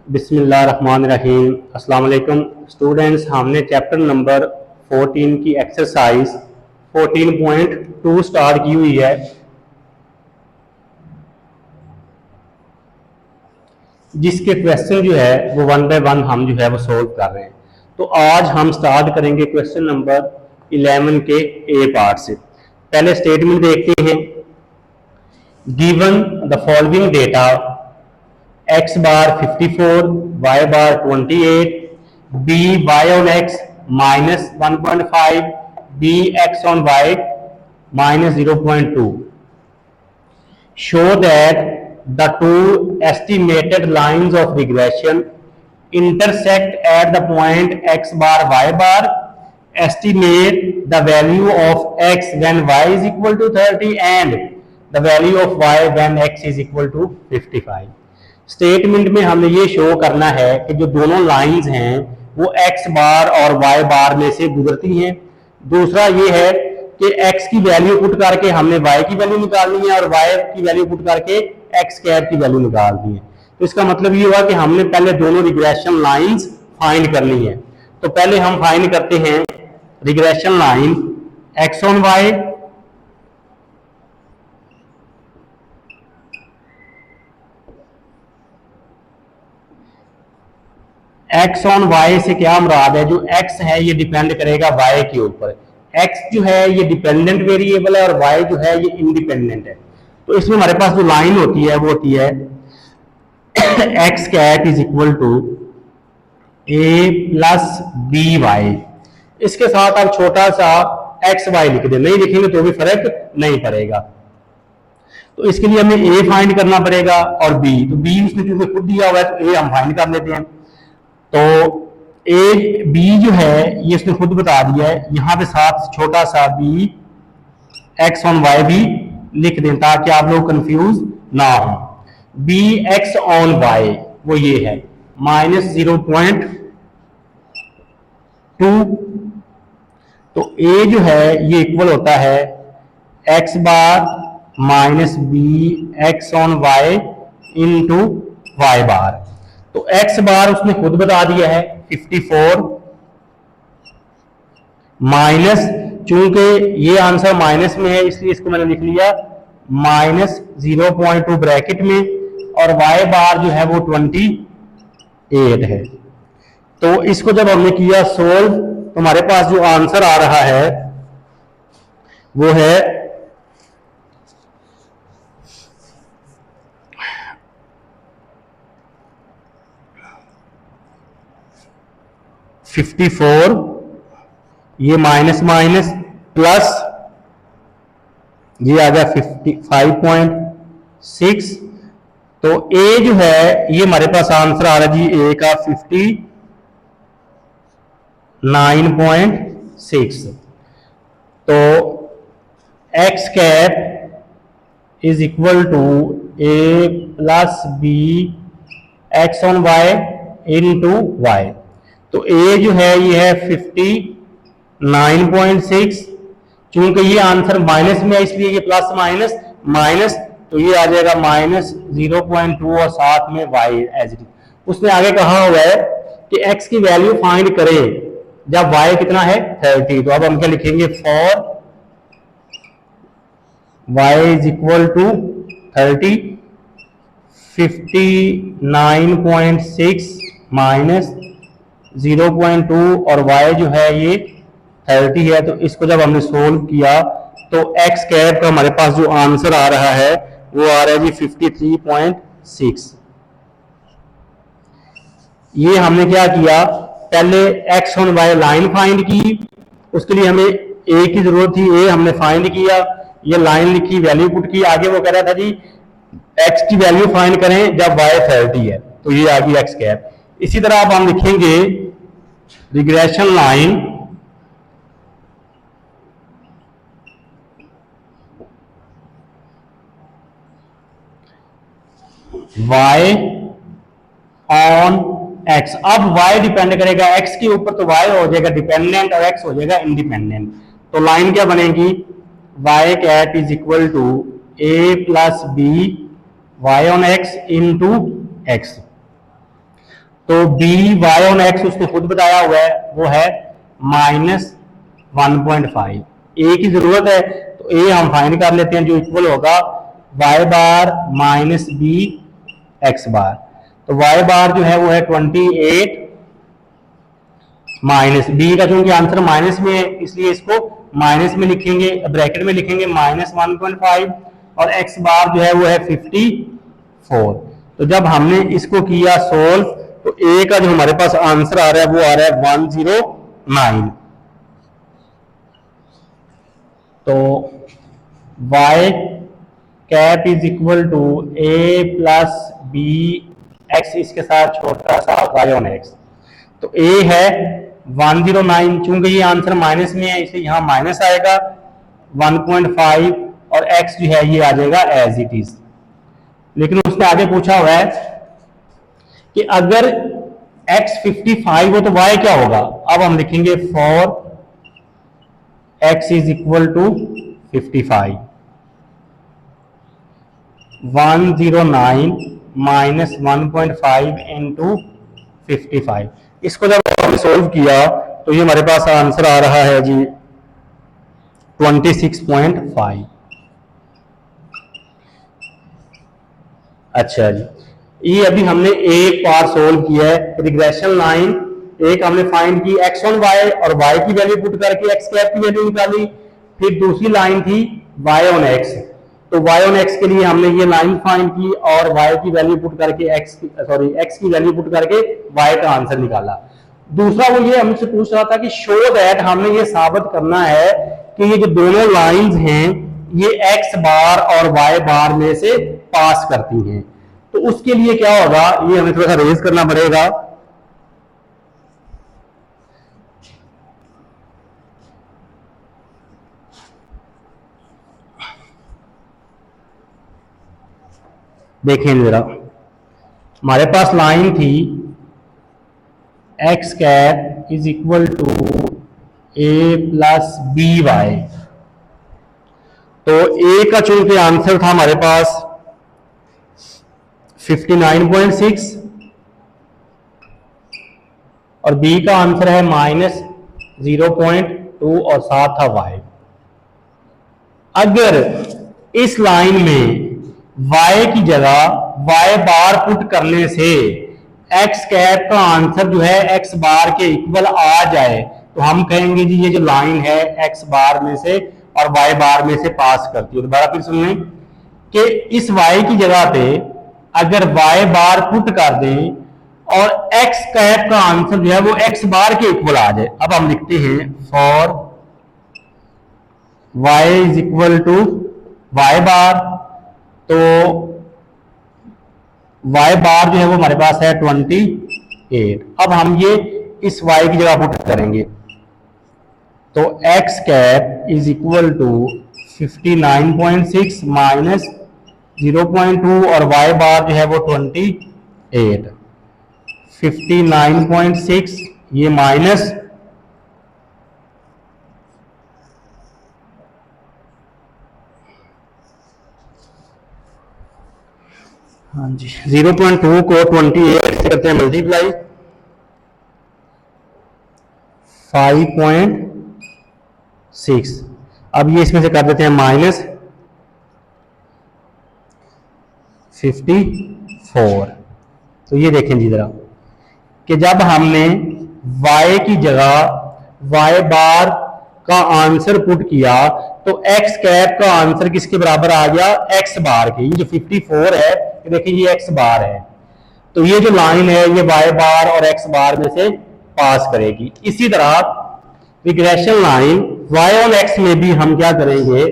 बिस्मिल्लाहिर्रहमानिर्रहीम। अस्सलाम वालेकुम स्टूडेंट्स, हमने चैप्टर नंबर 14 की एक्सरसाइज 14.2 स्टार्ट की हुई है, जिसके क्वेश्चन जो है वो वन बाय वन हम जो है वो सोल्व कर रहे हैं। तो आज हम स्टार्ट करेंगे क्वेश्चन नंबर 11 के ए पार्ट से। पहले स्टेटमेंट देखते हैं। Given the following data x bar 54, y bar 28, b y on x minus 1.5, b x on y minus 0.2 show that the two estimated lines of regression intersect at the point x bar y bar. Estimate the value of x when y is equal to 30 and the value of y when x is equal to 55. Statement में हमने ये show करना है कि जो दोनों lines हैं वो x बार और y बार में से गुजरती हैं। दूसरा ये है कि x की वैल्यू पुट करके हमने y की वैल्यू निकालनी है और y की वैल्यू पुट करके x कैप की वैल्यू निकालनी है। तो इसका मतलब ये हुआ कि हमने पहले दोनों रिग्रेशन लाइंस फाइंड करनी है। तो पहले हम फाइंड करते हैं regression line x on y x on y से क्या मुराद है। जो x है ये डिपेंड करेगा y के ऊपर। x जो है ये डिपेंडेंट वेरिएबल है और y जो है ये इंडिपेंडेंट है। तो इसमें हमारे पास जो लाइन होती है वो होती है x cap is equal to a plus b y. इसके साथ आप छोटा सा एक्स वाई लिख दें, नहीं लिखेंगे तो भी फर्क नहीं पड़ेगा। तो इसके लिए हमें a फाइंड करना पड़ेगा और b, तो b उसने क्योंकि खुद दिया हुआ है तो a हम फाइंड कर लेते हैं। तो a b जो है ये उसने खुद बता दिया है, यहां पे साथ छोटा सा b x ऑन y भी लिख दें ताकि आप लोग कंफ्यूज ना हो। b x ऑन y वो ये है माइनस 0.2। तो a जो है ये इक्वल होता है x bar minus b x on y into y bar. तो x बार उसने खुद बता दिया है 54 माइनस, चूंकि ये आंसर माइनस में है इसलिए इसको मैंने लिख लिया माइनस 0.2 ब्रैकेट में, और y बार जो है वो 28 है। तो इसको जब हमने किया सोल्व तो हमारे पास जो आंसर आ रहा है वो है 54, ये माइनस माइनस प्लस ये आ गया 55.6। तो a जो है ये हमारे पास आंसर आ रहा है जी a का 59.6। तो x cap is equal to a plus b x on y into y. तो a जो है ये है 59.6, चूंकि ये आंसर माइनस में है इसलिए ये प्लस माइनस माइनस, तो ये आ जाएगा माइनस 0.2 और साथ में y एज इट। उसने आगे कहा हुआ है कि x की वैल्यू फाइंड करें जब y कितना है 30। तो अब हम क्या लिखेंगे, for y is equal to 30, 59.6 minus 0.2 और y जो है ये 30 है। तो इसको जब हमने सोल्व किया तो x कैप का हमारे पास जो आंसर आ रहा है वो आ रहा है जी 53.6। ये हमने क्या किया, पहले x on y line find की, उसके लिए हमें a की जरूरत थी, a हमने फाइंड किया, ये लाइन लिखी, वैल्यू पुट की। आगे वो कह रहा था जी x की वैल्यू फाइंड करें जब y 30 है, तो ये आ गई x कैप। इसी तरह अब हम लिखेंगे regression line y on x। अब y डिपेंड करेगा x के ऊपर, तो y हो जाएगा डिपेंडेंट और x हो जाएगा इंडिपेंडेंट। तो लाइन क्या बनेगी, y cap is equal to a plus b y on x into x. तो बी वाई ऑन एक्स उसने खुद बताया हुआ है, वो है -1.5। ए की जरूरत है तो ए हम फाइंड कर लेते हैं, जो इक्वल होगा वाई बार माइनस बी एक्स बार। तो वाई बार जो है वो है 28 माइनस बी का, चूंकि आंसर माइनस में है इसलिए इसको माइनस में लिखेंगे, ब्रैकेट में लिखेंगे -1.5, और एक्स बार जो है वो है 54। तो जब हमने इसको किया सोल्व तो ए का जो हमारे पास आंसर आ रहा है वो आ रहा है 109। तो y cap is equal to a plus b x, इसके साथ छोटा सा y ऑन एक्स। तो a है 109, चूंकि ये आंसर माइनस में है इसलिए यहां माइनस आएगा 1.5, और x जो है ये आ जाएगा एज इट इज। लेकिन उसने आगे पूछा हुआ है कि अगर x 55 हो तो y क्या होगा। अब हम लिखेंगे for x is equal to 55, 109 minus 1.5 into 55। इसको जब हमने सोल्व किया तो ये हमारे पास आंसर आ रहा है जी 26.5। अच्छा जी, ये अभी हमने एक पार्ट सोल्व किया है, रिग्रेशन लाइन एक हमने फाइंड की x ऑन y और y की वैल्यू पुट करके x कैप की वैल्यू निकाली। फिर दूसरी लाइन थी y ऑन x, तो y ऑन x के लिए हमने ये लाइन फाइंड की और y की वैल्यू पुट करके x की वैल्यू पुट करके y का आंसर निकाला। दूसरा वो ये हमसे पूछ रहा था कि शो दैट, हमने ये साबित करना है कि ये जो दोनों लाइंस हैं ये x बार और y बार में से पास करती हैं। तो उसके लिए क्या होगा, ये हमें थोड़ा सा रेज करना पड़ेगा। देखें जरा, हमारे पास लाइन थी x cap is equal to a plus b y. तो a का चूंकि आंसर था हमारे पास 59.6 और b का आंसर है -0.2 और साथ था y। अगर इस लाइन में y की जगह y बार पुट करने से x कैप का आंसर जो है x बार के इक्वल आ जाए तो हम कहेंगे जी ये जो लाइन है x बार में से और y बार में से पास करती है। दोबारा फिर सुनिए कि इस y की जगह पे अगर y बार पुट कर दें और x कैप का आंसर जो है वो x बार के इक्वल आ जाए। अब हम लिखते हैं for y is equal to y bar, तो y बार जो है वो हमारे पास है 28। अब हम ये इस y की जगह पुट करेंगे तो x cap is equal to 59.6 minus 0.2 और y बार जो है वो 28। 59.6 ये माइनस हाँ जी 0.2 को 28 से करते हैं मल्टीप्लाई, 5.6। अब ये इसमें से कर देते हैं -54। तो ये देखें जी जरा कि जब हमने y की जगह y बार का आंसर पुट किया तो x कैप का आंसर किसके बराबर आ गया, x बार के। ये जो 54 है ये देखिए ये x बार है, तो ये जो लाइन है ये y बार और x बार में से पास करेगी। इसी तरह regression line y on x में भी हम क्या करेंगे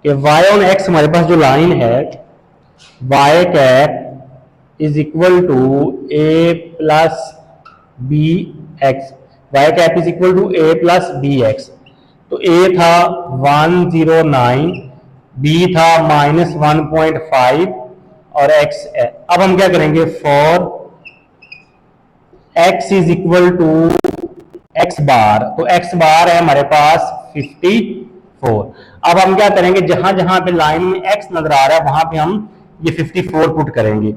कि y ऑन x हमारे पास जो लाइन है y cap is equal to a plus b x, y cap is equal to a plus b x. तो a था 109, b था -1.5 और x है। अब हम क्या करेंगे for x is equal to x bar, तो x बार है हमारे पास 54। अब हम क्या करेंगे, जहां जहां पे लाइन में x नजर आ रहा है वहां पे हम ये 54 पुट करेंगे।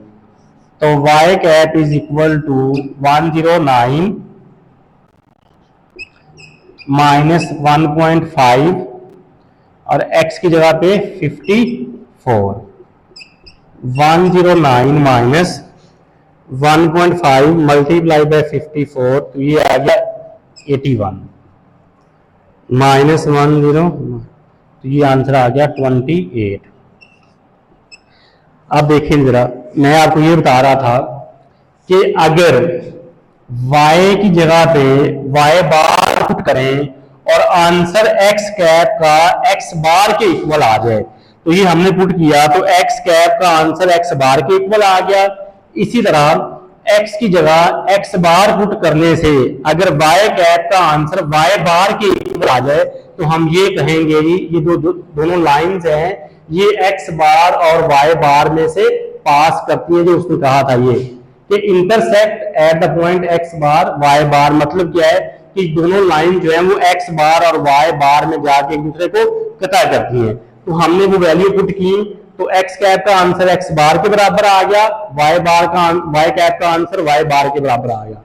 तो y cap is equal to 109 minus 1.5 और x की जगह पे 54। 109 माइनस 1.5 मल्टीप्लाई बाय 54, तो ये आ गया 81 माइनस 10, तो ये आंसर आ गया 28। अब देखिए जरा, मैं आपको ये बता रहा था कि अगर y की जगह पे y बार पुट करें और आंसर x कैप का x बार के इक्वल आ जाए, तो ये हमने पुट किया तो x कैप का आंसर x बार के इक्वल आ गया। इसी तरह x की जगह x बार पुट करने से अगर y कैप का आंसर y बार के इक्वल आ जाए, तो हम ये कहेंगे ये दोनों लाइंस हैं, ये x बार और y बार में से पास करती है, जो उसने कहा था ये कि intersect at the point x bar y बार। मतलब क्या है कि दोनों लाइन जो है वो x बार और y बार में जाके एक दूसरे को कटा करती हैं। तो हमने वो वैल्यू पुट की, तो x कैप का आंसर x बार के बराबर आ गया, y कैप का आंसर y बार के बराबर आ गया।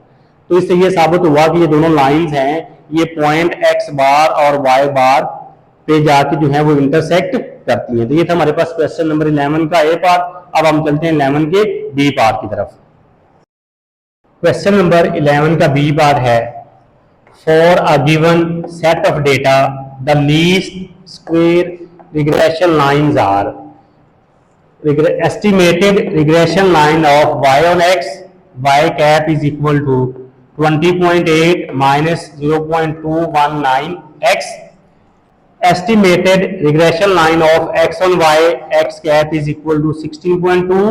तो इससे ये साबित हुआ कि ये दोनों लाइंस हैं, ये पॉइंट x बार और y बार पे जाके जो है वो इंटरसेक्ट करती हैं। तो ये था हमारे पास क्वेश्चन नंबर 11 का ए पार्ट। अब हम चलते हैं 11 के बी पार्ट की तरफ। क्वेश्चन नंबर 11 का बी पार्ट है, for a given set of data the least square regression lines are estimated regression line of y on x y cap is equal to 20.8 minus 0.219 x. Estimated regression line of x on y x cap is equal to 16.2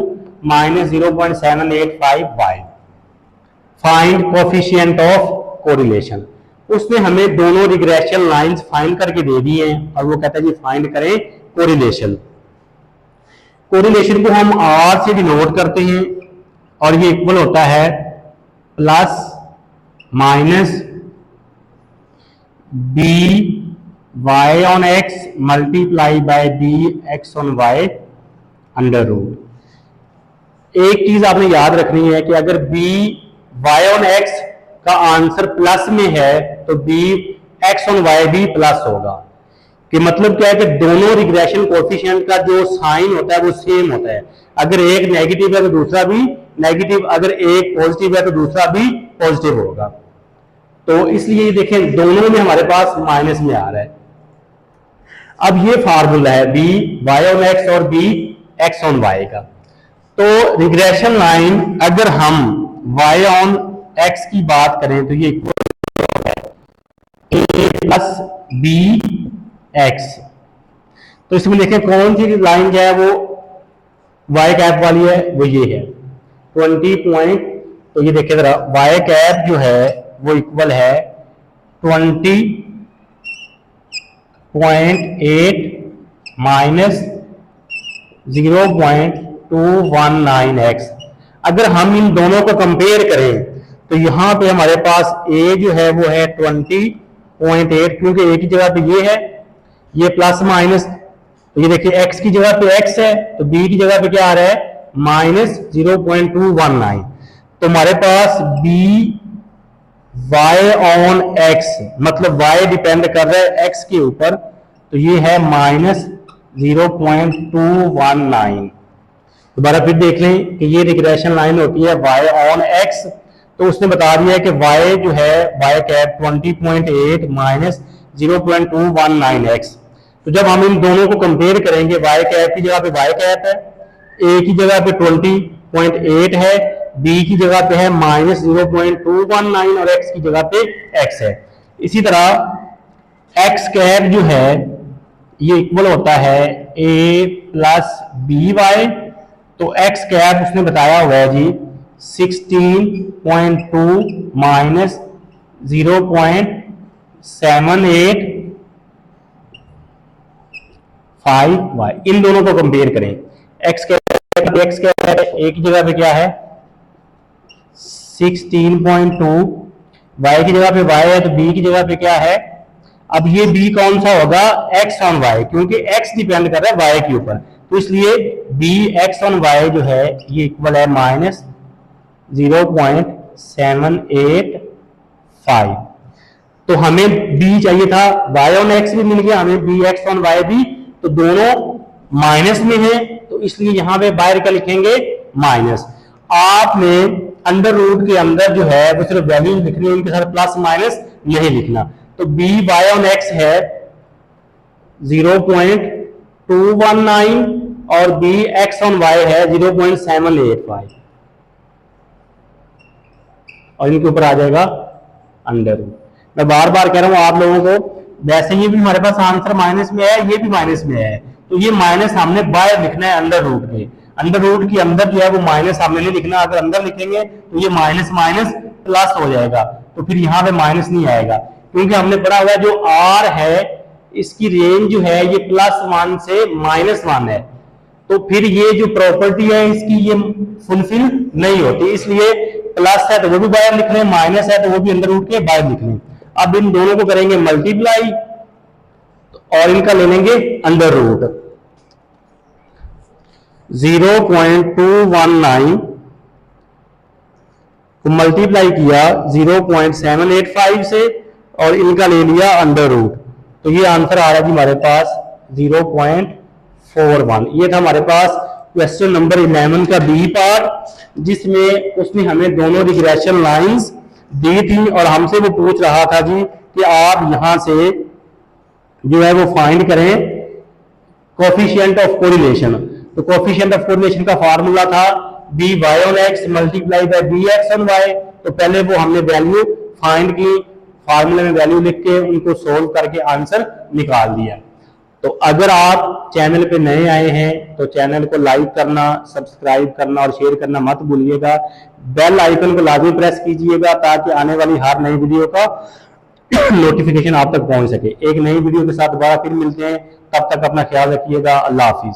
minus 0.785 y. Find coefficient of correlation. उसने हमें दोनों regression lines find करके दे दी हैं और वो कहता है जी find करें कोरिलेशन। कोरिलेशन को हम R से डिनोट करते हैं और ये इक्वल होता है plus minus b y on x multiply by b x on y under root. एक चीज आपने याद रखनी है कि अगर बी वाई ऑन एक्स का आंसर प्लस में है तो बी एक्स ऑन वाई भी प्लस होगा। कि मतलब क्या है कि दोनों रिग्रेशन कोएफिशिएंट का जो साइन होता है वो सेम होता है। अगर एक नेगेटिव है तो दूसरा भी नेगेटिव, अगर एक पॉजिटिव है तो दूसरा भी पॉजिटिव होगा। तो इसलिए देखें दोनों में हमारे पास माइनस में आ रहा है। अब ये फार्मूला है बी वाई ऑन एक्स और बी एक्स ऑन वाई का। तो रिग्रेशन लाइन अगर हम वाई ऑन एक्स की बात करें तो ये इक्वल है ए प्लस बी एक्स। तो इसमें देखें कौन सी लाइन जो है वो वाई कैप वाली है, वो ये है 20 पॉइंट। तो ये देखिए जरा वाई कैप जो है वो इक्वल है 20.8 माइनस 0.219x। अगर हम इन दोनों को कंपेयर करें तो यहां पे हमारे पास a जो है वो है 20.8, क्योंकि a की जगह पे ये है, ये प्लस माइनस, तो ये देखिए x की जगह पे x है तो b की जगह पे क्या आ रहा है माइनस 0.219। तो हमारे पास b y ऑन x मतलब y डिपेंड कर रहा है x के ऊपर, तो ये है माइनस 0.219। दोबारा फिर देख लें कि ये रिग्रेशन लाइन होती है y ऑन x। तो उसने बता दिया है कि y जो है y कैप 20.8 माइनस 0.219x। तो जब हम इन दोनों को कंपेयर करेंगे y कैप की जगह पे y कैप है, a की जगह पे 20.8 है, b की जगह पे है माइनस 0.219 और x की जगह पे x है। इसी तरह x कैप जो है ये इक्वल होता है a प्लस बी वाई। तो x कैप उसने बताया हुआ है जी 16.2 माइनस 0.785y। इन दोनों को कंपेयर करें, x कैप a की जगह पे क्या है 16.2, y की जगह पे y है तो b की जगह पे क्या है। अब ये b कौन सा होगा x ऑन y, क्योंकि x डिपेंड कर रहा है y के ऊपर, तो इसलिए b x ऑन y जो है ये इक्वल है माइनस 0.785। तो हमें b चाहिए था, y ऑन x भी मिल गया, हमें bx ऑन y भी, तो दोनों माइनस में है, तो इसलिए यहां पे बाहर क्या लिखेंगे, माइनस। आपने अंडर रूट के अंदर जो है वो सिर्फ वैल्यू लिखनी है, उनके साथ प्लस माइनस नहीं लिखना। तो b y ऑन x है 0.219 और b x ऑन y है 0.785, और इनके ऊपर आ जाएगा अंडर रूट। मैं बार बार कह रहा हूं आप लोगों को, वैसे ये भी हमारे पास आंसर माइनस में है, ये भी माइनस में है, तो ये माइनस हमने बाहर लिखना है अंडर रूट के। अंडर रूट के अंदर जो है वो माइनस हमने नहीं लिखना, अगर अंदर लिखेंगे तो ये माइनस माइनस प्लस हो जाएगा, तो फिर यहाँ पे माइनस नहीं आएगा, क्योंकि हमने पढ़ा हुआ है जो r है इसकी रेंज जो है ये +1 से -1 है, तो फिर ये जो प्रॉपर्टी है इसकी ये फुलफिल नहीं होती, इसलिए प्लस है तो वो भी बाहर लिख लें, माइनस है तो वो भी अंदर रूट के बाहर लिख लें। अब इन दोनों को करेंगे मल्टीप्लाई और इनका ले लेंगे अंडर रूट। 0.219 को मल्टीप्लाई किया 0.785 से और इनका ले लिया अंडर रूट, तो ये आंसर आ रहा है जी हमारे पास 0.41। ये था हमारे पास क्वेश्चन नंबर 11 का बी पार्ट, जिसमें उसने हमें दोनों रिग्रेशन लाइंस दी थी और हमसे वो पूछ रहा था जी कि आप यहां से जो है वो फाइंड करें कोफिशिएंट ऑफ कोरिलेशन। तो कोफिशिएंट ऑफ कोरिलेशन का फार्मूला था b y on x multiply by b x on y. तो पहले वो हमने वैल्यू फाइंड की, फार्मूले में वैल्यू लिख के उनको सोल्व करके आंसर निकाल दिया। तो अगर आप चैनल पे नए आए हैं तो चैनल को लाइक करना, सब्सक्राइब करना और शेयर करना मत भूलिएगा। बेल आइकन को लाजमी प्रेस कीजिएगा ताकि आने वाली हर नई वीडियो का नोटिफिकेशन आप तक पहुंच सके। एक नई वीडियो के साथ दोबारा फिर मिलते हैं, तब तक अपना ख्याल रखिएगा। अल्लाह हाफिज।